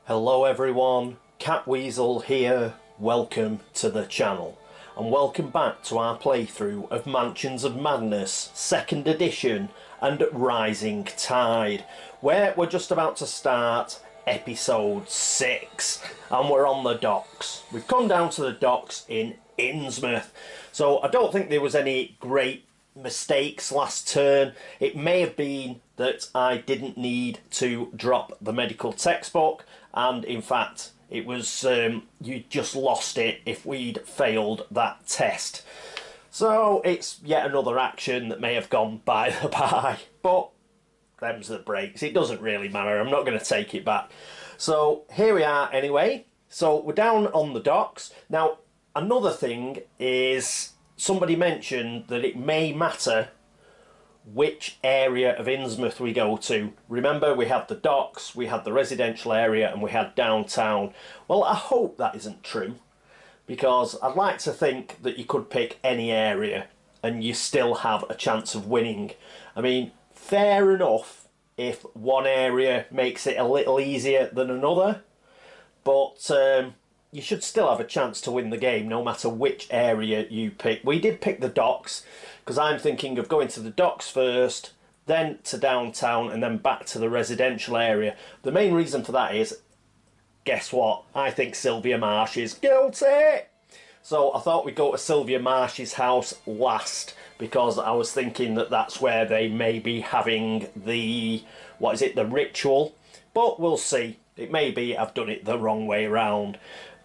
Hello everyone, Catweazle here, welcome to the channel and welcome back to our playthrough of Mansions of Madness 2nd edition and Rising Tide, where we're just about to start episode 6 and we're on the docks. We've come down to the docks in Innsmouth, so I don't think there was any great mistakes last turn. It may have been that I didn't need to drop the medical textbook, and in fact it was you just lost it if we'd failed that test. So it's yet another action that may have gone by the by, but them's the breaks. It doesn't really matter. I'm not going to take it back. So here we are anyway. So we're down on the docks. Now another thing is, somebody mentioned that it may matter which area of Innsmouth we go to. Remember, we had the docks, we had the residential area, and we had downtown. Well, I hope that isn't true, because I'd like to think that you could pick any area and you still have a chance of winning. I mean, fair enough if one area makes it a little easier than another, but you should still have a chance to win the game no matter which area you pick. We did pick the docks because I'm thinking of going to the docks first, then to downtown, and then back to the residential area. The main reason for that is, guess what? I think Sylvia Marsh is guilty! So I thought we'd go to Sylvia Marsh's house last, because I was thinking that that's where they may be having the, what is it, the ritual. But we'll see. It may be I've done it the wrong way around.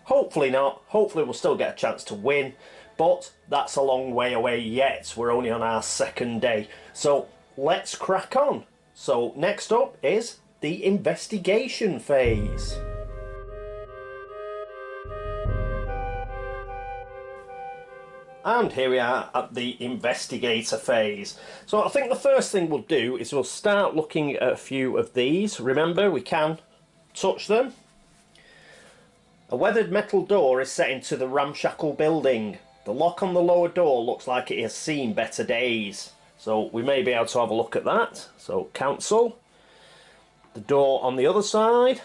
Hopefully not. Hopefully we'll still get a chance to win, but that's a long way away yet. We're only on our 2nd day. So let's crack on. So next up is the investigation phase. And here we are at the investigator phase. So I think the first thing we'll do is we'll start looking at a few of these. Remember, we can touch them. A weathered metal door is set into the ramshackle building. The lock on the lower door looks like it has seen better days. So we may be able to have a look at that. So cancel. The door on the other side.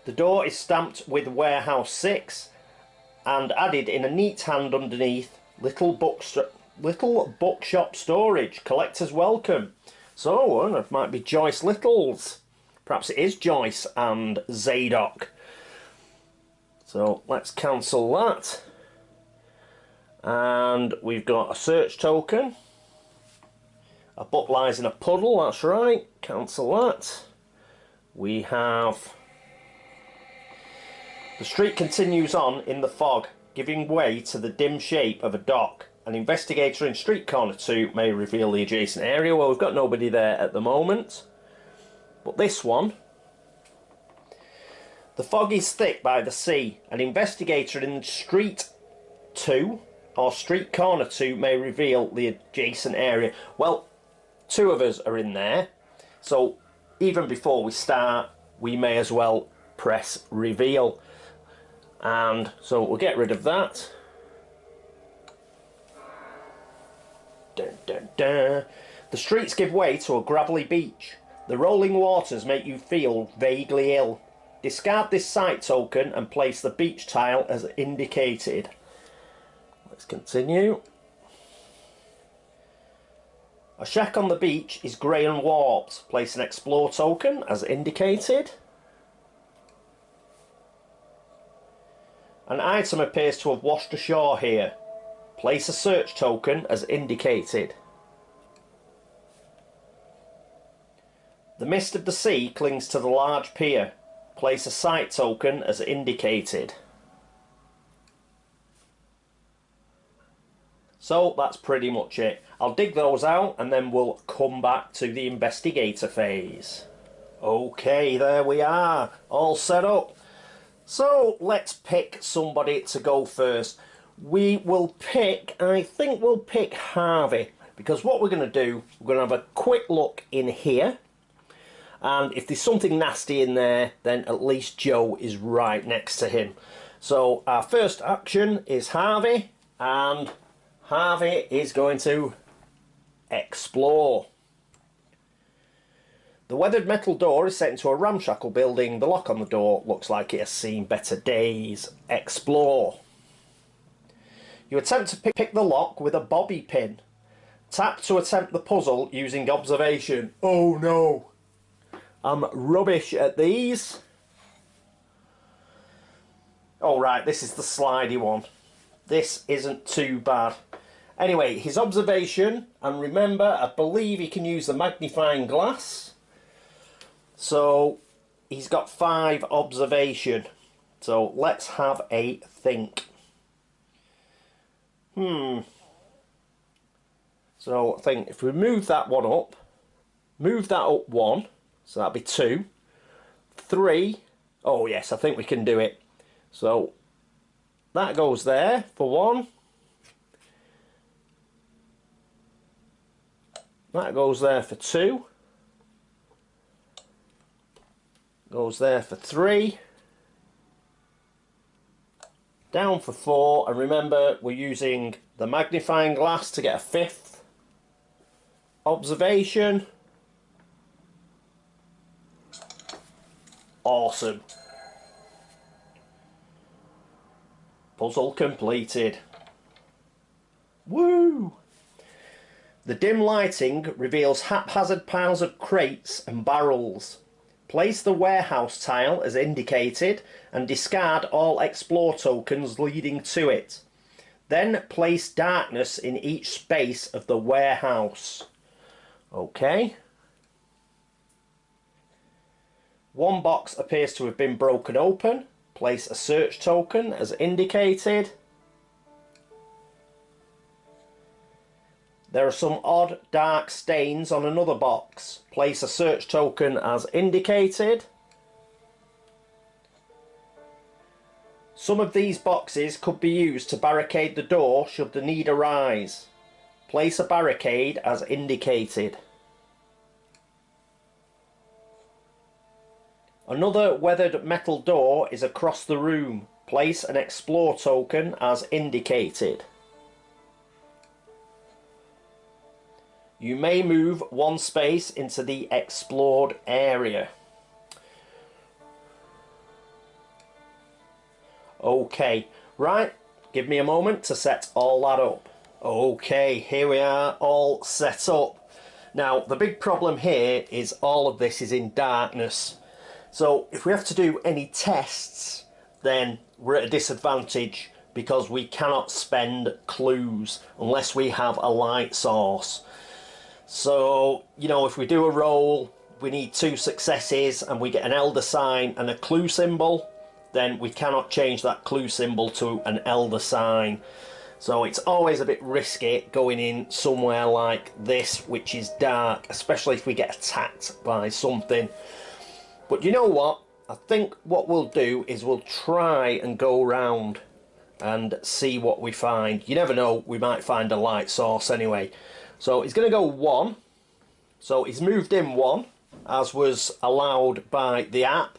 The door is stamped with Warehouse 6 and added in a neat hand underneath, little bookshop storage, collector's welcome. So it might be Joyce Little's. Perhaps it is Joyce and Zadok. So let's cancel that. And we've got a search token. A book lies in a puddle, that's right. Cancel that. We have... The street continues on in the fog, giving way to the dim shape of a dock. An investigator in street corner 2 may reveal the adjacent area. Well, we've got nobody there at the moment. But this one, the fog is thick by the sea. An investigator in street 2 or street corner 2 may reveal the adjacent area. Well, 2 of us are in there, so even before we start we may as well press reveal. And so we'll get rid of that. Dun, dun, dun. The streets give way to a gravelly beach. The rolling waters make you feel vaguely ill. Discard this sight token and place the beach tile as indicated. Let's continue. A shack on the beach is grey and warped. Place an explore token as indicated. An item appears to have washed ashore here. Place a search token as indicated. The mist of the sea clings to the large pier. Place a sight token as indicated. So that's pretty much it. I'll dig those out and then we'll come back to the investigator phase. Okay, there we are, all set up. So let's pick somebody to go first. We will pick, I think we'll pick Harvey, because what we're going to do, we're going to have a quick look in here. And if there's something nasty in there, then at least Joe is right next to him. So our first action is Harvey, and Harvey is going to explore. The weathered metal door is set into a ramshackle building. The lock on the door looks like it has seen better days. Explore. You attempt to pick the lock with a bobby pin. Tap to attempt the puzzle using observation. Oh no! I'm rubbish at these. Oh right, this is the slidey one. This isn't too bad. Anyway, his observation, and remember, I believe he can use the magnifying glass. So, he's got 5 observation. So, let's have a think. So, I think if we move that one up, move that up 1, so that'll be 2, 3, oh yes, I think we can do it. So, that goes there for 1. That goes there for 2. Goes there for 3. Down for 4. And remember, we're using the magnifying glass to get a 5th observation. Awesome. Puzzle completed. Woo! The dim lighting reveals haphazard piles of crates and barrels. Place the warehouse tile as indicated and discard all explore tokens leading to it. Then place darkness in each space of the warehouse. Okay. One box appears to have been broken open. Place a search token as indicated. There are some odd dark stains on another box. Place a search token as indicated. Some of these boxes could be used to barricade the door should the need arise. Place a barricade as indicated. Another weathered metal door is across the room. Place an explore token as indicated. You may move 1 space into the explored area. Okay, right, give me a moment to set all that up. Okay, here we are, all set up. Now, the big problem here is all of this is in darkness. So, if we have to do any tests, then we're at a disadvantage because we cannot spend clues unless we have a light source. So, you know, if we do a roll, we need 2 successes and we get an elder sign and a clue symbol, then we cannot change that clue symbol to an elder sign. So it's always a bit risky going in somewhere like this, which is dark, especially if we get attacked by something. But you know what? I think what we'll do is we'll try and go around and see what we find. You never know, we might find a light source anyway. So he's going to go 1. So he's moved in 1, as was allowed by the app.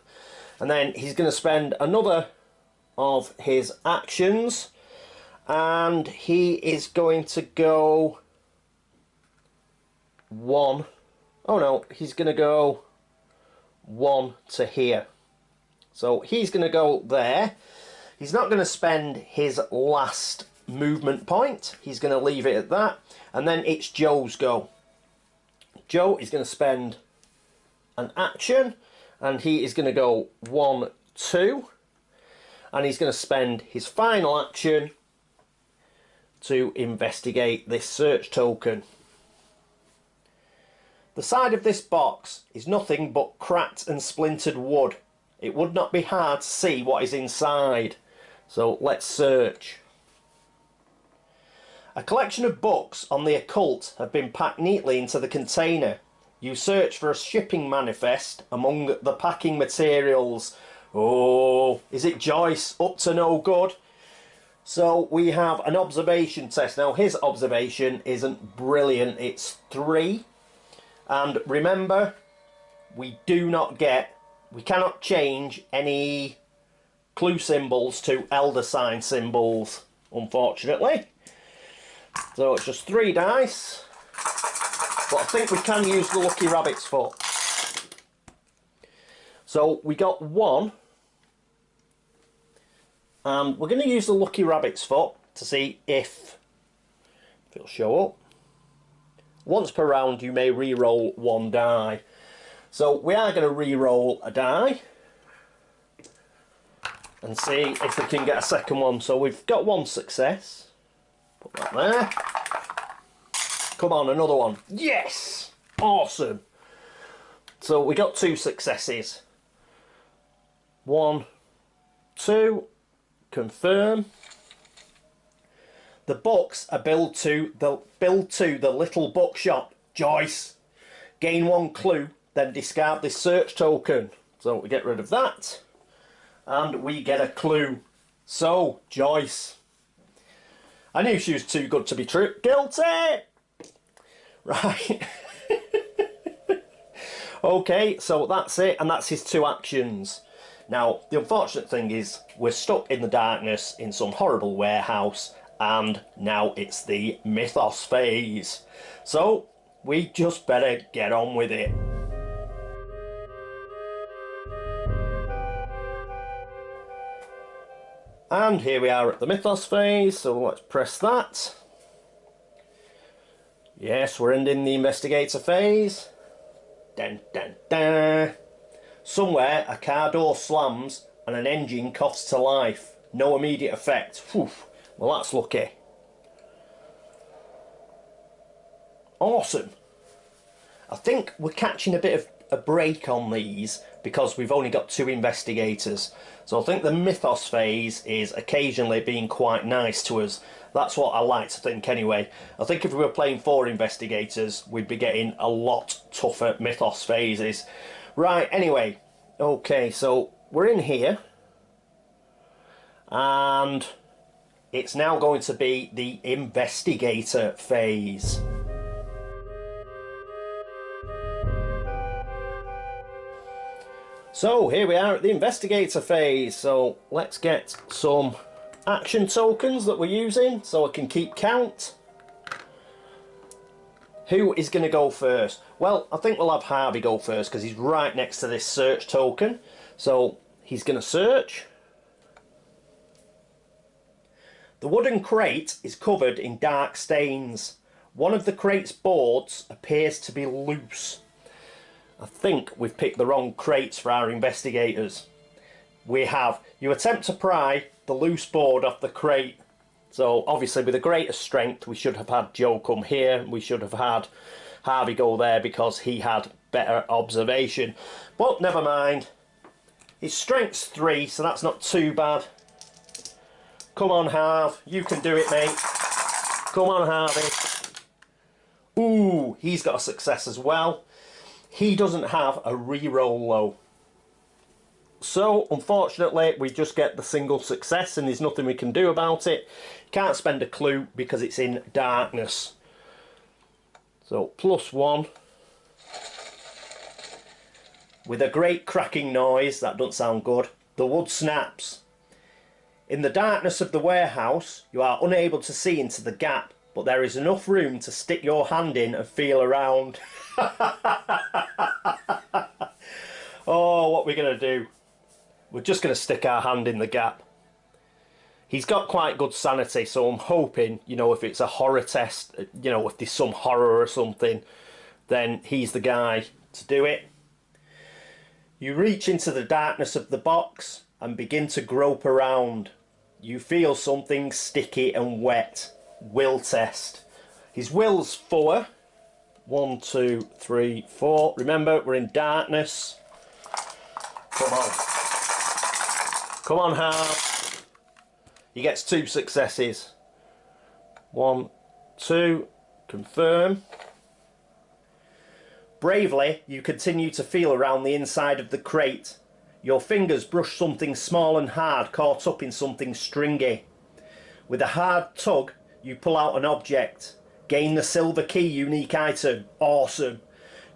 And then he's going to spend another of his actions. And he is going to go 1. Oh no, he's going to go 1 to here. So he's going to go there. He's not going to spend his last movement point. He's going to leave it at that. And then it's Joe's go. Joe is going to spend an action. And he is going to go 1, 2. And he's going to spend his final action to investigate this search token. The side of this box is nothing but cracked and splintered wood. It would not be hard to see what is inside. So let's search. A collection of books on the occult have been packed neatly into the container. You search for a shipping manifest among the packing materials. Oh, is it Joyce up to no good? So we have an observation test. Now his observation isn't brilliant, it's 3. And remember, we cannot change any clue symbols to elder sign symbols, unfortunately. So it's just 3 dice. But I think we can use the lucky rabbit's foot. So we got one, and we're going to use the lucky rabbit's foot to see if it'll show up. Once per round you may re-roll one die. So we are going to re-roll a die and see if we can get a second one. So we've got one success. Put that there. Come on, another one. Yes! Awesome. So we got two successes. 1, 2, confirm. The books are billed to the little bookshop. Joyce. Gain one clue, then discard this search token. So we get rid of that. And we get a clue. So, Joyce. I knew she was too good to be true. Guilty! Right. Okay, so that's it. And that's his two actions. Now, the unfortunate thing is we're stuck in the darkness in some horrible warehouse. And now it's the Mythos phase. So, we just better get on with it. And here we are at the Mythos phase, so let's press that. Yes, we're ending the investigator phase. Dun, dun, dun. Somewhere a car door slams and an engine coughs to life. No immediate effect. Whew. Well, that's lucky. Awesome. I think we're catching a bit of a break on these because we've only got 2 investigators. So I think the Mythos phase is occasionally being quite nice to us. That's what I like to think anyway. I think if we were playing 4 investigators, we'd be getting a lot tougher Mythos phases. Right, anyway. Okay, so we're in here. And it's now going to be the investigator phase. So here we are at the investigator phase. So let's get some action tokens that we're using so I can keep count. Who is going to go first? Well, I think we'll have Harvey go first because he's right next to this search token. So he's going to search. The wooden crate is covered in dark stains. One of the crate's boards appears to be loose. I think we've picked the wrong crates for our investigators. We have. You attempt to pry the loose board off the crate. So obviously with the greatest strength we should have had Joe come here. We should have had Harvey go there because he had better observation. But never mind. His strength's 3, so that's not too bad. Come on, Harv. You can do it, mate. Come on, Harvey. Ooh, he's got a success as well. He doesn't have a re-roll though. So, unfortunately, we just get the single success and there's nothing we can do about it. Can't spend a clue because it's in darkness. So, +1. With a great cracking noise, that doesn't sound good, the wood snaps. In the darkness of the warehouse, you are unable to see into the gap, but there is enough room to stick your hand in and feel around. Oh, what we're going to do? We're just going to stick our hand in the gap. He's got quite good sanity, so I'm hoping, you know, if it's a horror test, you know, if there's some horror or something, then he's the guy to do it. You reach into the darkness of the box and begin to grope around. You feel something sticky and wet. Will test. His will's 4. 1, 2, 3, 4. Remember, we're in darkness. Come on. Come on, Harv. He gets 2 successes. 1, 2. Confirm. Bravely, you continue to feel around the inside of the crate. Your fingers brush something small and hard caught up in something stringy. With a hard tug, you pull out an object. Gain the silver key unique item. Awesome.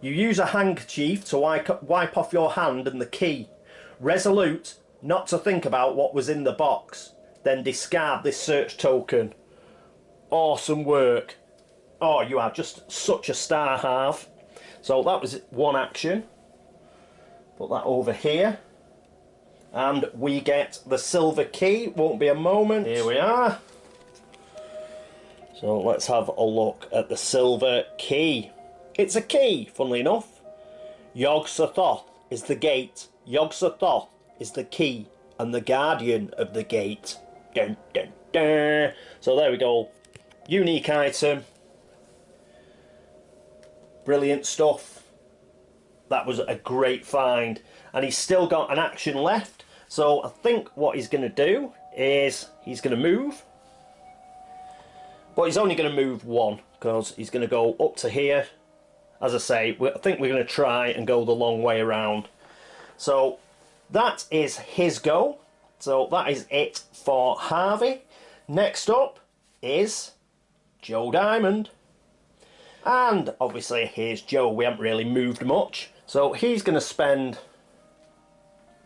You use a handkerchief to wipe off your hand and the key. Resolute not to think about what was in the box. Then discard this search token. Awesome work. Oh, you are just such a star, Harv. So that was 1 action. Put that over here. And we get the silver key. Won't be a moment. Here we are. So let's have a look at the silver key. It's a key, funnily enough. Yog-Sothoth is the gate. Yog-Sothoth is the key and the guardian of the gate. Dun, dun, dun. So there we go. Unique item. Brilliant stuff. That was a great find. And he's still got an action left. So I think what he's going to do is he's going to move. But he's only going to move one because he's going to go up to here. As I say, I think we're going to try and go the long way around. So that is his go. So that is it for Harvey. Next up is Joe Diamond. And obviously here's Joe. We haven't really moved much. So he's going to spend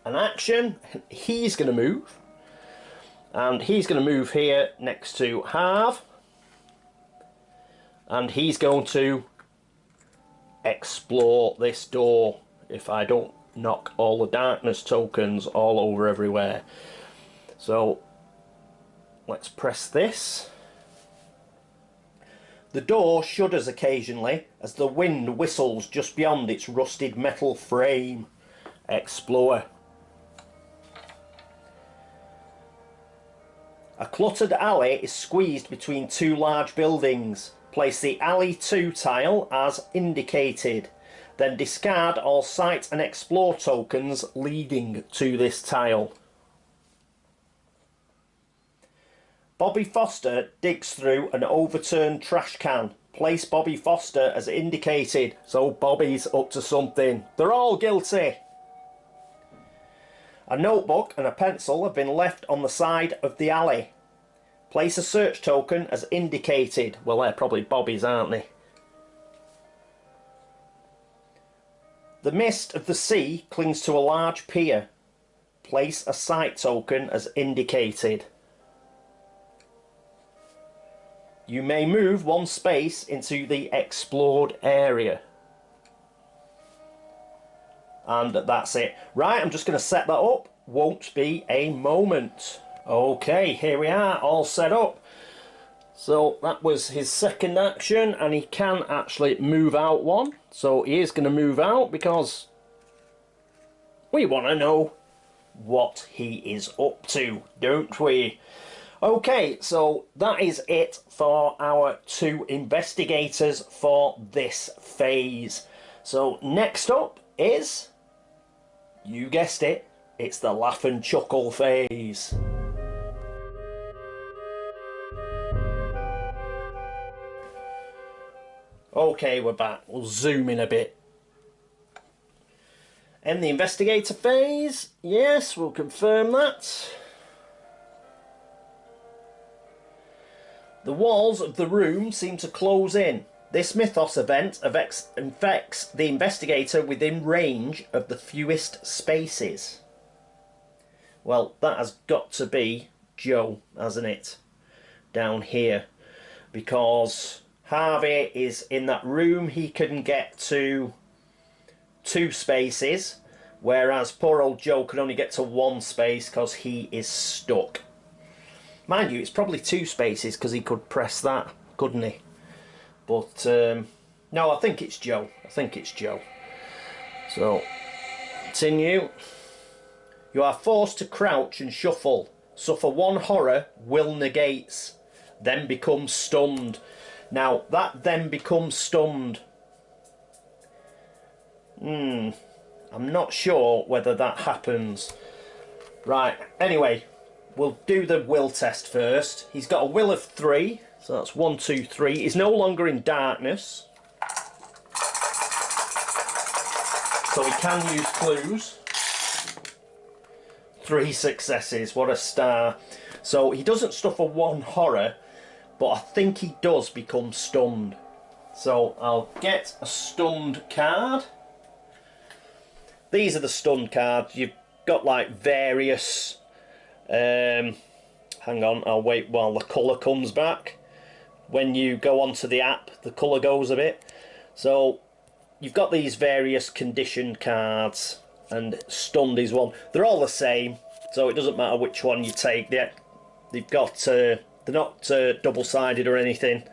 an action. He's going to move. And he's going to move here next to Harv. And he's going to explore this door if I don't knock all the darkness tokens all over everywhere. So let's press this. The door shudders occasionally as the wind whistles just beyond its rusted metal frame. Explore. A cluttered alley is squeezed between two large buildings. Place the alley 2 tile as indicated. Then discard all sight and explore tokens leading to this tile. Bobby Foster digs through an overturned trash can. Place Bobby Foster as indicated. So Bobby's up to something. They're all guilty. A notebook and a pencil have been left on the side of the alley. Place a search token as indicated. Well, they're probably Bobby's, aren't they? The mist of the sea clings to a large pier. Place a sight token as indicated. You may move one space into the explored area. And that's it. Right, I'm just going to set that up. Won't be a moment. Okay, here we are, all set up. So that was his second action, and he can actually move out one. So he is going to move out because we want to know what he is up to, don't we? Okay, so that is it for our 2 investigators for this phase. So next up is, you guessed it, it's the laugh and chuckle phase. Okay, we're back. We'll zoom in a bit. And the investigator phase, yes, we'll confirm that. The walls of the room seem to close in. This Mythos event infects the investigator within range of the fewest spaces. Well, that has got to be Joe, hasn't it? Down here. Because Harvey is in that room. He can get to 2 spaces, whereas poor old Joe can only get to 1 space because he is stuck. Mind you, it's probably 2 spaces because he could press that, couldn't he? But no, I think it's Joe. I think it's Joe. So, continue. You are forced to crouch and shuffle. Suffer 1 horror, will negates. Then become stunned. Now, that then becomes stunned. I'm not sure whether that happens. Right, anyway, we'll do the will test first. He's got a will of 3, so that's 1, 2, 3. He's no longer in darkness. So we can use clues. 3 successes, what a star. So he doesn't suffer 1 horror, but I think he does become stunned. So I'll get a stunned card. These are the stunned cards. You've got like various... hang on, I'll wait while the colour comes back. When you go onto the app, the colour goes a bit. So you've got these various conditioned cards and stunned is one. They're all the same, so it doesn't matter which one you take. They've got they're not double-sided or anything.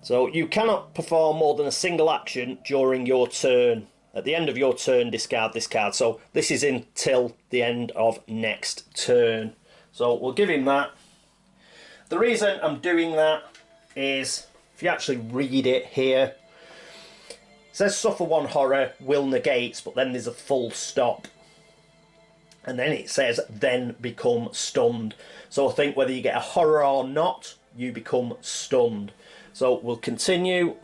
So you cannot perform more than a single action during your turn. At the end of your turn, discard this card. So this is until the end of next turn. So we'll give him that. The reason I'm doing that is, if you actually read it here, it says suffer one horror, will negates, but then there's a full stop. And then it says, then become stunned. So I think whether you get a horror or not, you become stunned. So we'll continue.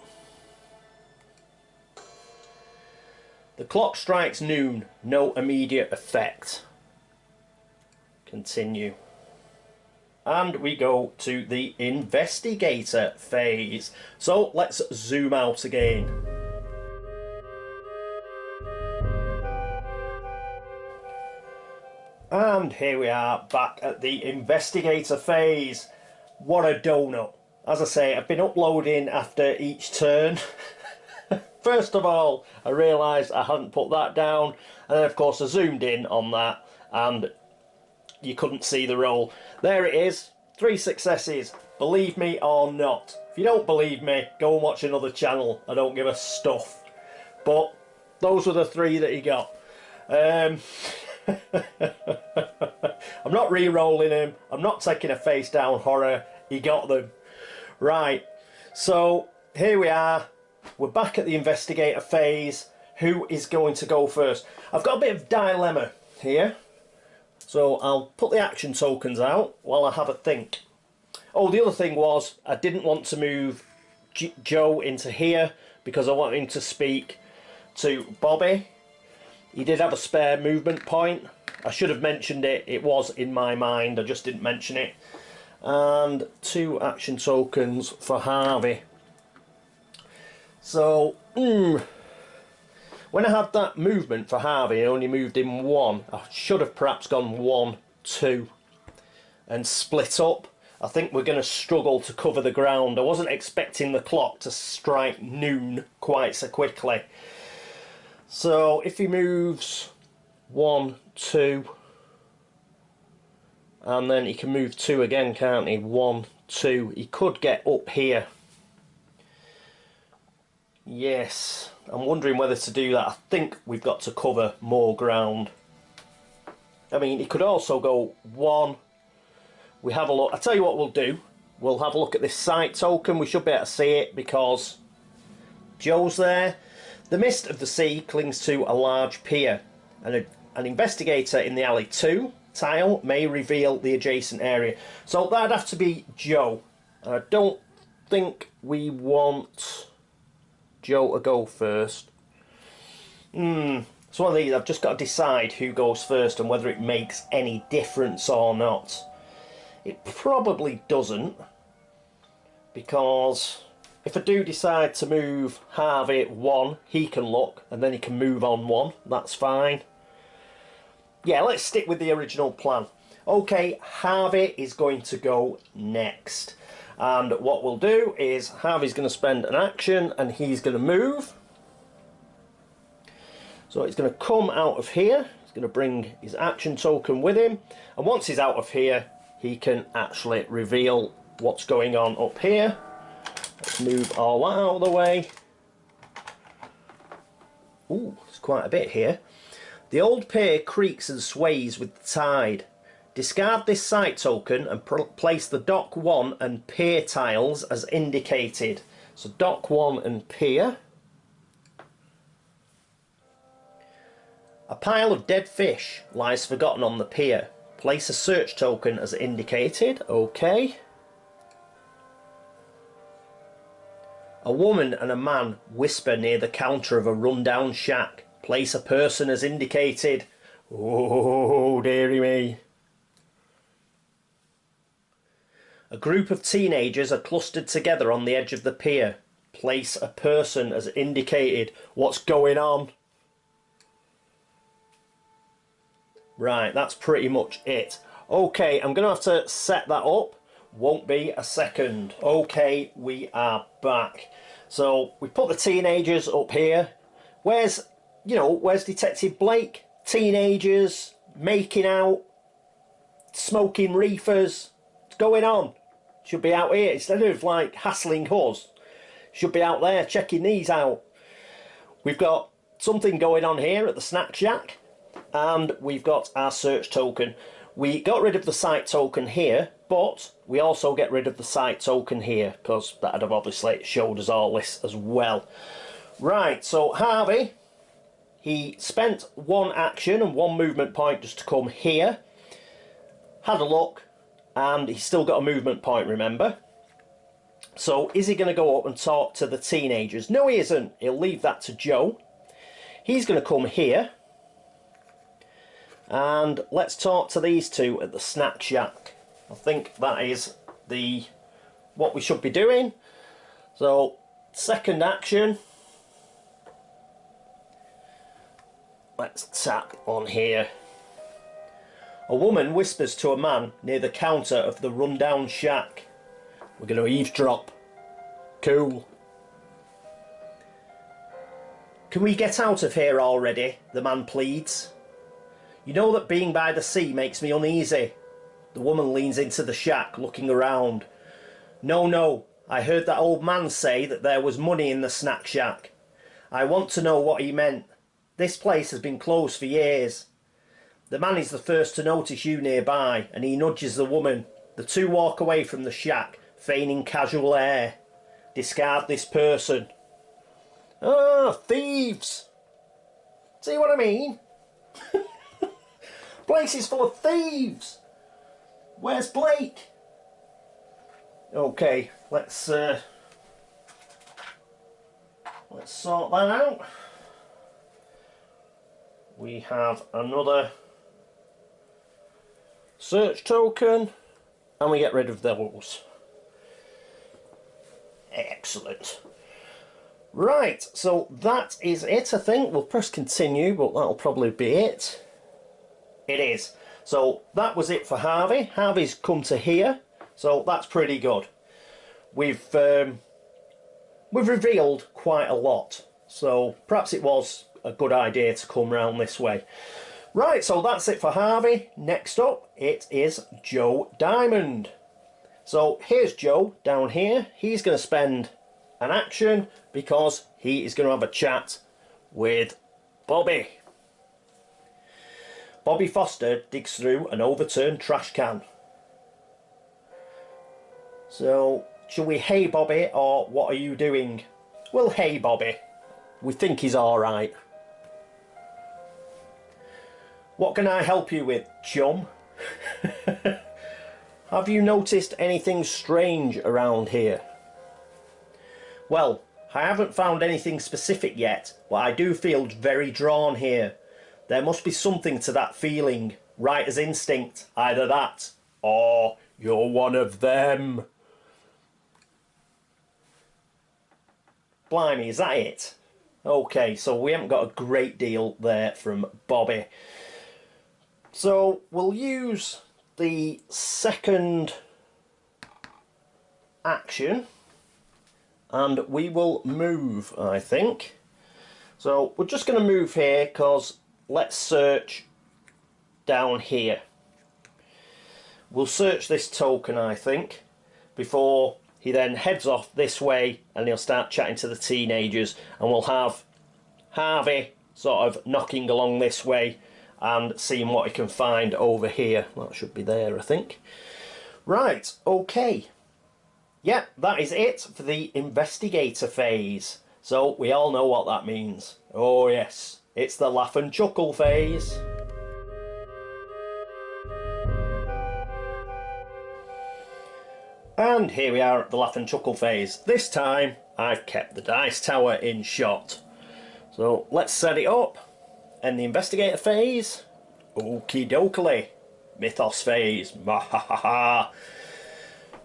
The clock strikes noon, no immediate effect. Continue. And we go to the investigator phase. So let's zoom out again. And here we are back at the investigator phase. What a donut. As I say, I've been uploading after each turn. First of all, I realised I hadn't put that down, and then of course I zoomed in on that and you couldn't see the roll. There it is, 3 successes. Believe me or not. If you don't believe me, go and watch another channel. I don't give a stuff. But those were the 3 that he got. I'm not re-rolling him. I'm not taking a face down horror. He got them. Right, so here we are. We're back at the investigator phase. Who is going to go first? I've got a bit of dilemma here. So I'll put the action tokens out while I have a think. Oh, the other thing was, I didn't want to move Joe into here because I want him to speak to Bobby. He did have a spare movement point. I should have mentioned it. It was in my mind. I just didn't mention it. And 2 action tokens for Harvey. So, when I had that movement for Harvey, I only moved him 1. I should have perhaps gone 1, 2 and split up. I think we're going to struggle to cover the ground. I wasn't expecting the clock to strike noon quite so quickly. So if he moves 1, 2, and then he can move 2 again, can't he? 1, 2. He could get up here. Yes, I'm wondering whether to do that. I think we've got to cover more ground. I mean, he could also go 1. We have a look. I'll tell you what we'll do. We'll have a look at this sight token. We should be able to see it because Joe's there. The mist of the sea clings to a large pier, and an investigator in the alley 2 tile may reveal the adjacent area. So that'd have to be Joe. I don't think we want Joe to go first. It's one of these. I've just got to decide who goes first and whether it makes any difference or not. It probably doesn't, because if I do decide to move Harvey 1, he can look and then he can move on 1. That's fine. Yeah, let's stick with the original plan. Okay, Harvey is going to go next. And what we'll do is Harvey's going to spend an action and he's going to move. So he's going to come out of here. He's going to bring his action token with him. And once he's out of here, he can actually reveal what's going on up here. Let's move all that out of the way. Ooh, there's quite a bit here. The old pier creaks and sways with the tide. Discard this sight token and place the dock 1 and pier tiles as indicated. So dock 1 and pier. A pile of dead fish lies forgotten on the pier. Place a search token as indicated. Okay. A woman and a man whisper near the counter of a rundown shack. Place a person as indicated. Oh, dearie me. A group of teenagers are clustered together on the edge of the pier. Place a person as indicated. What's going on? Right, that's pretty much it. Okay, I'm going to have to set that up. Won't be a second. Okay, we are back. So we put the teenagers up here. Where's you know, where's Detective Blake? Teenagers, making out, smoking reefers. What's going on? Should be out here. Instead of like hassling us, should be out there checking these out. We've got something going on here at the snack shack, and we've got our search token. We got rid of the site token here, but we also get rid of the site token here, because that would have obviously showed us all this as well. Right, so Harvey, he spent one action and one movement point just to come here, had a look, and he's still got a movement point, remember? So is he going to go up and talk to the teenagers? No, he isn't. He'll leave that to Joe. He's going to come here, and let's talk to these two at the snack shack. I think that is what we should be doing. So, second action. Let's tap on here. A woman whispers to a man near the counter of the rundown shack. We're going to eavesdrop. Cool. Can we get out of here already? The man pleads. You know that being by the sea makes me uneasy. The woman leans into the shack, looking around. No, I heard that old man say that there was money in the snack shack. I want to know what he meant. This place has been closed for years. The man is the first to notice you nearby, and he nudges the woman. The two walk away from the shack, feigning casual air. Discard this person. Ah, thieves! See what I mean? Place is full of thieves! Where's Blake? Okay, let's sort that out. We have another search token, and we get rid of those. Excellent. Right, so that is it, I think. We'll press continue, but that'll probably be it. It is. So that was it for Harvey. Harvey's come to here, so that's pretty good. We've revealed quite a lot, so perhaps it was a good idea to come round this way. Right, so that's it for Harvey. Next up, it is Joe Diamond. So here's Joe down here. He's going to spend an action because he is going to have a chat with Bobby. Bobby Foster digs through an overturned trash can. So, shall we hey Bobby, or what are you doing? Well, hey Bobby. We think he's alright. What can I help you with, chum? Have you noticed anything strange around here? Well, I haven't found anything specific yet, but I do feel very drawn here. There must be something to that feeling, right as instinct, either that, or you're one of them. Blimey, is that it? Okay, so we haven't got a great deal there from Bobby. So we'll use the second action and we will move, I think. So we're just going to move here because let's search down here. We'll search this token, I think, before he then heads off this way and he'll start chatting to the teenagers, and we'll have Harvey sort of knocking along this way and seeing what he can find over here. That should be there, I think. Right, okay. Yep, that is it for the investigator phase. So we all know what that means. Oh yes, it's the laugh and chuckle phase. And here we are at the laugh and chuckle phase. This time I've kept the dice tower in shot. So let's set it up. And the investigator phase. Okie dokie. Mythos phase. Mahahaha.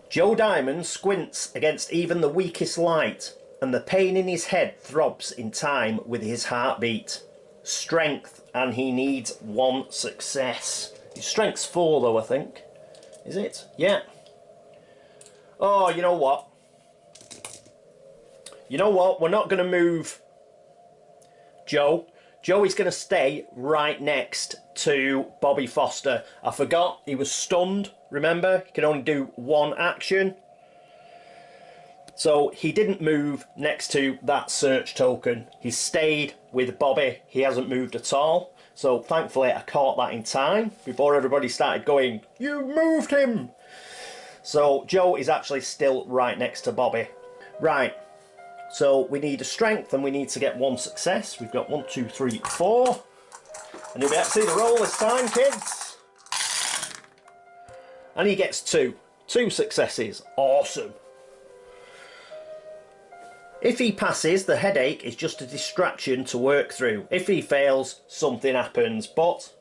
Joe Diamond squints against even the weakest light, and the pain in his head throbs in time with his heartbeat. Strength, and he needs one success. His strength's 4 though, I think. Is it? Yeah. Oh, you know what? You know what? We're not going to move Joe, Joey's going to stay right next to Bobby Foster. I forgot, he was stunned, remember? He can only do one action. So he didn't move next to that search token. He stayed with Bobby. He hasn't moved at all. So thankfully I caught that in time before everybody started going, "You moved him!" So Joe is actually still right next to Bobby. Right, so we need a strength and we need to get one success. We've got 1, 2, 3, 4. And you'll be able to see the roll this time, kids. And he gets 2. 2 successes. Awesome. If he passes, the headache is just a distraction to work through. If he fails, something happens. But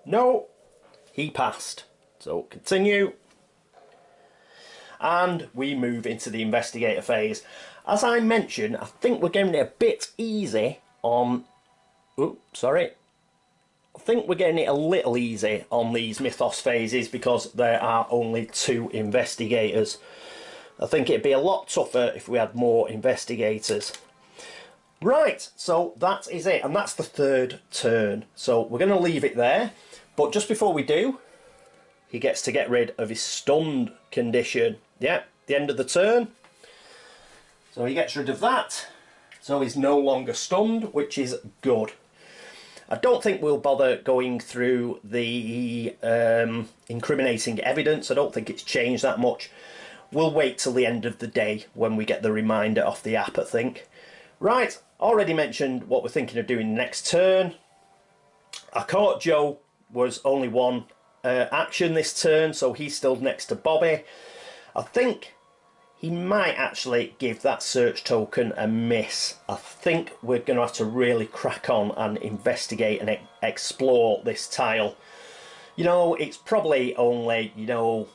no, he passed. So continue. And we move into the investigator phase. As I mentioned, I think we're getting it a bit easy on... Oops, sorry. I think we're getting it a little easy on these Mythos phases because there are only 2 investigators. I think it'd be a lot tougher if we had more investigators. Right, so that is it. And that's the 3rd turn. So we're going to leave it there. But just before we do, he gets to get rid of his stunned condition. Yeah, the end of the turn. So he gets rid of that. So he's no longer stunned, which is good. I don't think we'll bother going through the incriminating evidence. I don't think it's changed that much. We'll wait till the end of the day when we get the reminder off the app, I think. Right, already mentioned what we're thinking of doing next turn. I caught Joe was only 1 action this turn, so he's still next to Bobby. I think he might actually give that search token a miss. I think we're going to have to really crack on and investigate and explore this tile. You know, it's probably only, you know,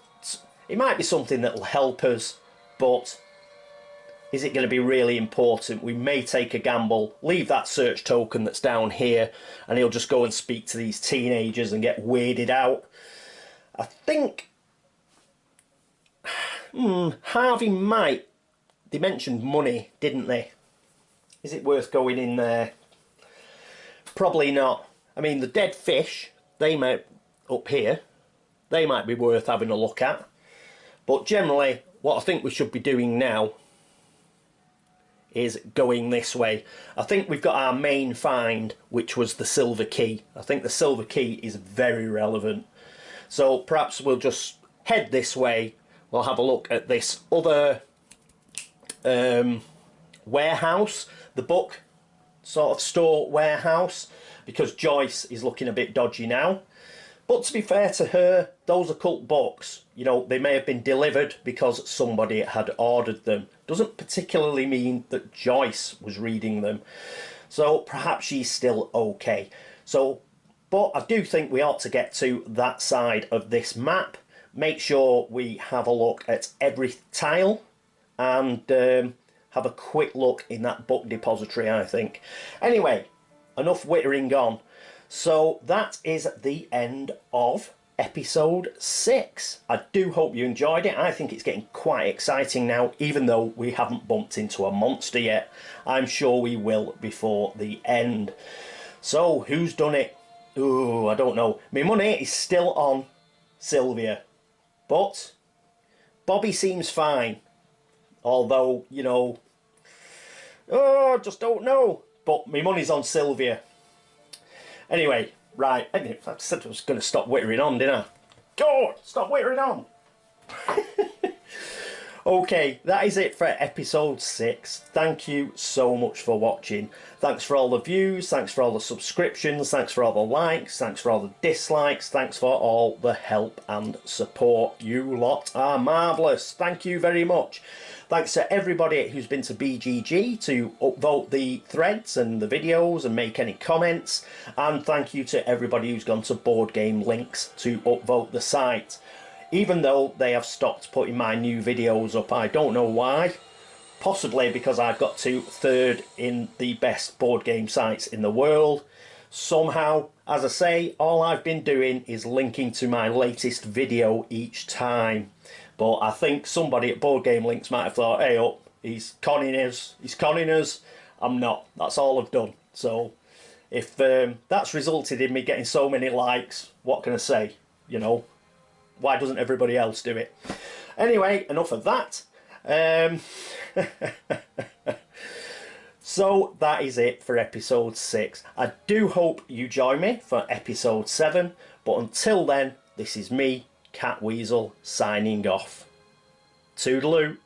it might be something that will help us, but is it going to be really important? We may take a gamble, leave that search token that's down here, and he'll just go and speak to these teenagers and get weirded out. I think Harvey might. They mentioned money, didn't they? Is it worth going in there? Probably not. I mean, the dead fish, they might, up here, they might be worth having a look at. But generally, what I think we should be doing now is going this way. I think we've got our main find, which was the silver key. I think the silver key is very relevant. So perhaps we'll just head this way. We'll have a look at this other warehouse, the book sort of store warehouse, because Joyce is looking a bit dodgy now. But to be fair to her, those occult books, you know, they may have been delivered because somebody had ordered them. Doesn't particularly mean that Joyce was reading them. So perhaps she's still okay. So, but I do think we ought to get to that side of this map. Make sure we have a look at every tile and have a quick look in that book depository, I think. Anyway, enough whittering on. So that is the end of episode 6. I do hope you enjoyed it. I think it's getting quite exciting now, even though we haven't bumped into a monster yet. I'm sure we will before the end. So who's done it? Ooh, I don't know. My money is still on Sylvia, but Bobby seems fine. Although, you know, oh, I just don't know. But my money's on Sylvia. Anyway, right, I said I was going to stop whittering on, didn't I? God, stop whittering on! Okay, that is it for episode 6. Thank you so much for watching. Thanks for all the views, thanks for all the subscriptions, thanks for all the likes, thanks for all the dislikes, thanks for all the help and support. You lot are marvellous. Thank you very much. Thanks to everybody who's been to BGG to upvote the threads and the videos and make any comments. And thank you to everybody who's gone to Board Game Links to upvote the site. Even though they have stopped putting my new videos up, I don't know why. Possibly because I've got to 3rd in the best board game sites in the world. Somehow, as I say, all I've been doing is linking to my latest video each time. But I think somebody at Board Game Links might have thought, hey up, he's conning us. I'm not. That's all I've done. So If that's resulted in me getting so many likes, what can I say? You know, why doesn't everybody else do it? Anyway, enough of that. So that is it for episode 6. I do hope you join me for episode 7, but until then, this is me, Catweazle, signing off. Toodaloo.